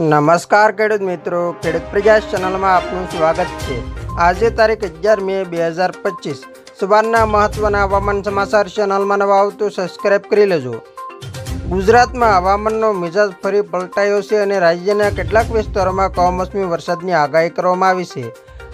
નમસ્કાર ખેડૂત મિત્રો, ખેડૂત પ્રયાસ ચેનલમાં આપનું સ્વાગત છે। આજે તારીખ 11 મે 2025 સવારના મહત્વના હવામાન સમાચાર ચેનલમાં નવા આવો તો સબસ્ક્રાઇબ કરી લેજો। ગુજરાતમાં હવામાનનો મિજાજ ફરી પલટાયો છે અને રાજ્યના કેટલાક વિસ્તારોમાં કમોસમી વરસાદની આગાહી કરવામાં આવી છે।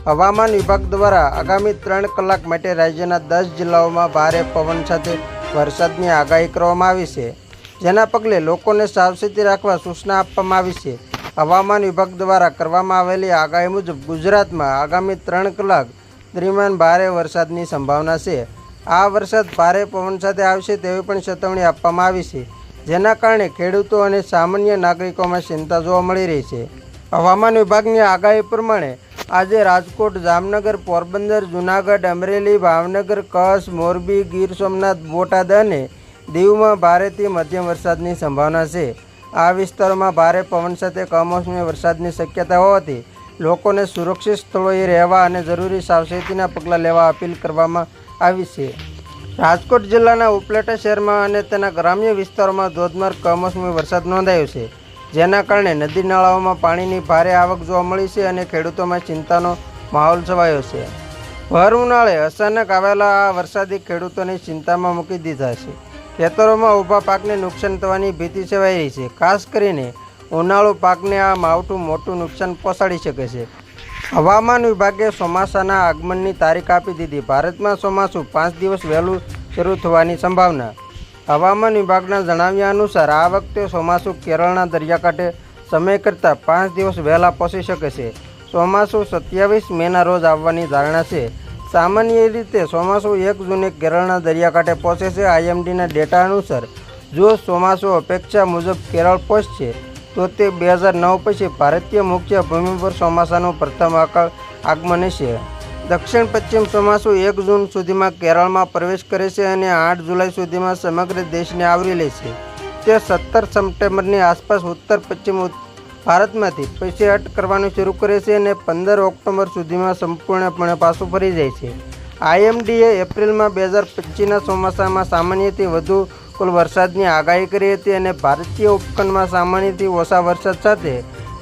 હવામાન વિભાગ દ્વારા આગામી 3 કલાક માટે રાજ્યના 10 જિલ્લાઓમાં ભારે પવન સાથે વરસાદની આગાહી કરવામાં આવી છે, જેના પગલે લોકોને સાવચેતી રાખવા સૂચના આપવામાં આવી છે। હવામાન વિભાગ દ્વારા કરવામાં આવેલી આગાહી મુજબ ગુજરાતમાં આગામી 3 કલાક દરમિયાન ભારે વરસાદની સંભાવના છે। આ વરસાદ ભારે પવન સાથે આવશે તેવી પણ ચેતવણી આપવામાં આવી છે, જેના કારણે ખેડૂતો અને સામાન્ય નાગરિકોમાં ચિંતા જોવા મળી રહી છે। હવામાન વિભાગની આગાહી પ્રમાણે આજે રાજકોટ, જામનગર, પોરબંદર, જૂનાગઢ, અમરેલી, ભાવનગર, કચ્છ, મોરબી, ગીર સોમનાથ, બોટાદ અને દીવમાં ભારેથી મધ્યમ વરસાદની સંભાવના છે। આ વિસ્તારોમાં ભારે પવન સાથે કમોસમી વરસાદની શક્યતા હોવાથી લોકોને સુરક્ષિત સ્થળોએ રહેવા અને જરૂરી સાવચેતીના પગલાં લેવા અપીલ કરવામાં આવી છે। રાજકોટ જિલ્લાના ઉપલેટા શહેરમાં અને તેના ગ્રામ્ય વિસ્તારોમાં ધોધમાર કમોસમી વરસાદ નોંધાયો છે, જેના કારણે નદી નાળાઓમાં પાણીની ભારે આવક જોવા મળી છે અને ખેડૂતોમાં ચિંતાનો માહોલ છવાયો છે। ભર ઉનાળે અચાનક આવેલા આ વરસાદે ખેડૂતોને ચિંતામાં મૂકી દીધા છે। ખેતરોમાં ઊભા પાકને નુકસાન થવાની ભીતિ સેવાઈ રહી છે। ખાસ કરીને ઉનાળુ પાકને આ માવઠું મોટું નુકસાન પહોંચાડી શકે છે। હવામાન વિભાગે ચોમાસાના આગમનની તારીખ આપી દીધી। ભારતમાં ચોમાસું 5 દિવસ વહેલું શરૂ થવાની સંભાવના। હવામાન વિભાગના જણાવ્યા અનુસાર આ વખતે ચોમાસું કેરળના દરિયાકાંઠે સમય કરતાં 5 દિવસ વહેલા પહોંચી શકે છે। ચોમાસું 27 મેના રોજ આવવાની ધારણા છે। સામાન્ય રીતે ચોમાસું 1 જૂને કેરળના દરિયાકાંઠે પહોંચે છે। IMDના ડેટા અનુસાર જો ચોમાસું અપેક્ષા મુજબ કેરળ પહોંચશે તો તે 2009 પછી ભારતીય મુખ્ય ભૂમિ પર ચોમાસાનું પ્રથમ આગમન છે। દક્ષિણ પશ્ચિમ ચોમાસું 1 જૂન સુધીમાં કેરળમાં પ્રવેશ કરે છે અને 8 જુલાઈ સુધીમાં સમગ્ર દેશને આવરી લે છે। તે 17 સપ્ટેમ્બરની આસપાસ ઉત્તર પશ્ચિમ ભારતમાંથી પીછેહટ કરવાનું શરૂ કરે છે અને 15 ઓક્ટોબર સુધીમાં સંપૂર્ણપણે પાછું ફરી જાય છે। IMDએ એપ્રિલમાં 2025ના ચોમાસામાં સામાન્યથી વધુ કુલ વરસાદની આગાહી કરી હતી અને ભારતીય ઉપખંડમાં સામાન્યથી ઓછા વરસાદ સાથે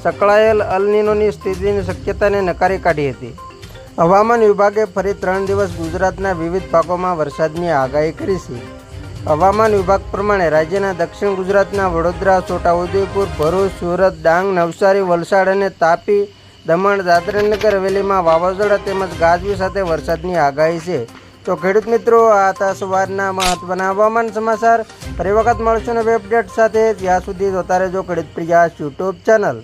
સંકળાયેલ અલ નીનોની સ્થિતિની શક્યતાને નકારી કાઢી હતી। હવામાન વિભાગે ફરી 3 દિવસ ગુજરાતના વિવિધ ભાગોમાં વરસાદની આગાહી કરી છે। હવામાન વિભાગ પ્રમાણે રાજ્યના દક્ષિણ ગુજરાતના વડોદરા, છોટાઉદેપુર, ભરૂચ, સુરત, ડાંગ, નવસારી, વલસાડ અને તાપી, દમણ, દાદરાનગર હવેલીમાં વાવાઝોડા તેમજ ગાજવી સાથે વરસાદની આગાહી છે। તો ખેડૂત મિત્રો, આ હતા સવારના મહત્વના હવામાન સમાચાર। ફરી વખત મળશું નવી અપડેટ સાથે। ત્યાં સુધી જોતા રહેજો ખેડૂત પ્રયાસ યુટ્યુબ ચેનલ।